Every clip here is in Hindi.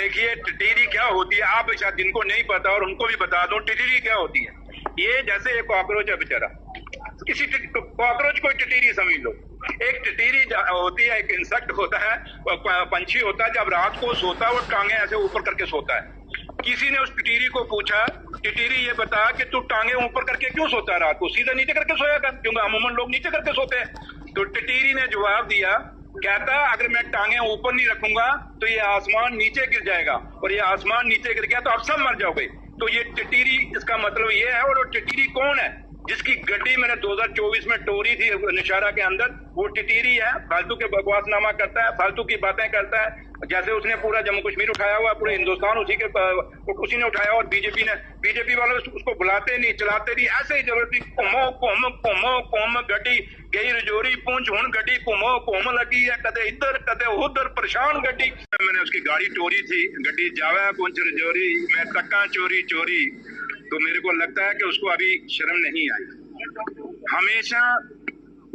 देखिए टिटीरी क्या होती है, आप शायद जिनको नहीं पता और उनको भी बता दो टिटीरी क्या होती है। ये जैसे एक कॉकरोच है बेचारा, किसी कॉकरोच को टिटीरी समझ लो। एक टिटीरी होती है, एक इंसेक्ट होता है, पंछी होता है, जब रात को सोता है वो टांगे ऐसे ऊपर करके सोता है। किसी ने उस टिटीरी को पूछा, टिटीरी ये बता कि तू टांगे ऊपर करके क्यों सोता है रात को, सीधा नीचे करके सोया कर, क्योंकि अमूमन लोग नीचे करके सोते हैं। तो टिटीरी ने जवाब दिया, कहता अगर मैं टांगे ऊपर नहीं रखूंगा तो ये आसमान नीचे गिर जाएगा, और ये आसमान नीचे गिर गया तो आप सब मर जाओगे। तो ये टिटीरी, इसका मतलब ये है। और वो टिटीरी कौन है? जिसकी गड्डी मैंने 2024 में टोरी थी निशारा के अंदर, वो टिटीरी है। फालतू के बकवासनामा करता है, फालतू की बातें करता है। जैसे उसने पूरा जम्मू कश्मीर उठाया हुआ, पूरे हिंदुस्तान उसी ने उठाया, और बीजेपी वाले उसको बुलाते नहीं, चलाते नहीं, ऐसे ही जबरदस्ती कोम गड्डी गई रजौरी पूंछ हुन गड्डी कोम लगी है, कदे इधर कदे उधर, परेशान गड्डी। मैंने उसकी गाड़ी टोरी थी, गड्डी जावा पूंछ रजौरी, मैं तक्का चोरी चोरी। तो मेरे को लगता है कि उसको अभी शर्म नहीं आई। हमेशा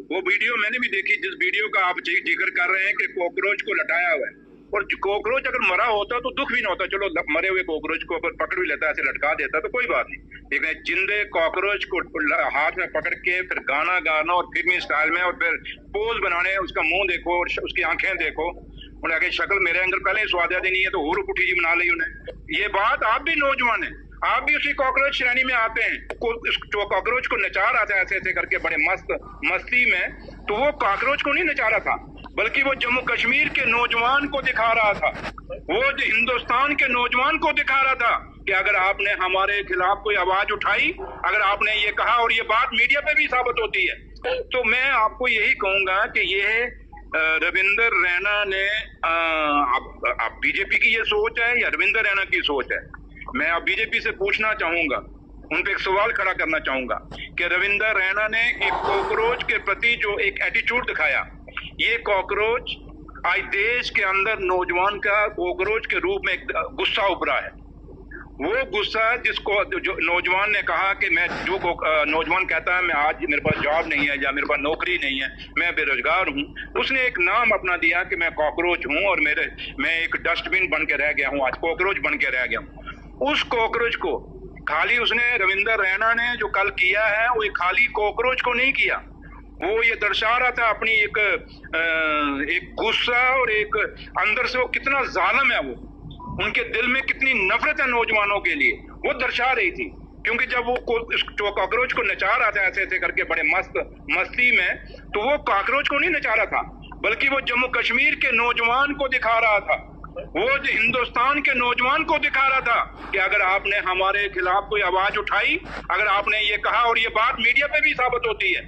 वो वीडियो मैंने भी देखी, जिस वीडियो का आप जिक्र कर रहे हैं कि कॉकरोच को लटाया हुआ है, और कॉकरोच अगर मरा होता तो दुख भी ना होता, चलो मरे हुए कॉकरोच को अगर पकड़ भी लेता, ऐसे लटका देता तो कोई बात नहीं। लेकिन जिंदे कॉकरोच को हाथ में पकड़ के फिर गाना गाना और फिल्मी स्टाइल में, और फिर पोज बनाने, उसका मुंह देखो और उसकी आंखें देखो, उन्हें आगे शक्ल मेरे अंदर पहले ही स्वाद नहीं है तो और पुठी जी बना ली उन्हें। ये बात, आप भी नौजवान है, आप भी उसी कॉकरोच श्रेणी में आते हैं। जो कॉकरोच को नचा रहा था ऐसे ऐसे करके बड़े मस्ती में, तो वो कॉकरोच को नहीं नचा रहा था, बल्कि वो जम्मू कश्मीर के नौजवान को दिखा रहा था, वो जो हिंदुस्तान के नौजवान को दिखा रहा था कि अगर आपने हमारे खिलाफ कोई आवाज उठाई, अगर आपने ये कहा, और ये बात मीडिया पे भी साबित होती है, तो मैं आपको यही कहूंगा कि ये रविंदर रैना ने, अब बीजेपी की ये सोच है या रविंदर रैना की सोच है? मैं अब बीजेपी से पूछना चाहूंगा, उन पे एक सवाल खड़ा करना चाहूंगा कि रविंदर रैना ने एक कॉकरोच के प्रति जो एक एटीट्यूड दिखाया, ये कॉकरोच आज देश के अंदर नौजवान का कॉकरोच के रूप में एक गुस्सा उभरा है। वो गुस्सा जिसको जो नौजवान ने कहा कि मैं, जो नौजवान कहता है मैं आज मेरे पास जॉब नहीं है या मेरे पास नौकरी नहीं है, मैं बेरोजगार हूँ, उसने एक नाम अपना दिया कि मैं कॉकरोच हूँ और मैं एक डस्टबिन बन के रह गया हूँ, आज कॉकरोच बन के रह गया हूँ। उस कॉकरोच को खाली उसने, रविंदर रैना ने जो कल किया है, वो खाली कॉकरोच को नहीं किया, वो ये दर्शा रहा था अपनी एक गुस्सा और एक अंदर से वो कितना जालिम है, वो उनके दिल में कितनी नफरत है नौजवानों के लिए, वो दर्शा रही थी। क्योंकि जब वो कॉकरोच को नचा रहा था ऐसे ऐसे करके बड़े मस्ती में, तो वो कॉकरोच को नहीं नचा रहा था, बल्कि वो जम्मू कश्मीर के नौजवान को दिखा रहा था, वो जो हिंदुस्तान के नौजवान को दिखा रहा था कि अगर आपने हमारे खिलाफ कोई आवाज उठाई, अगर आपने ये कहा, और ये बात मीडिया पे भी साबित होती है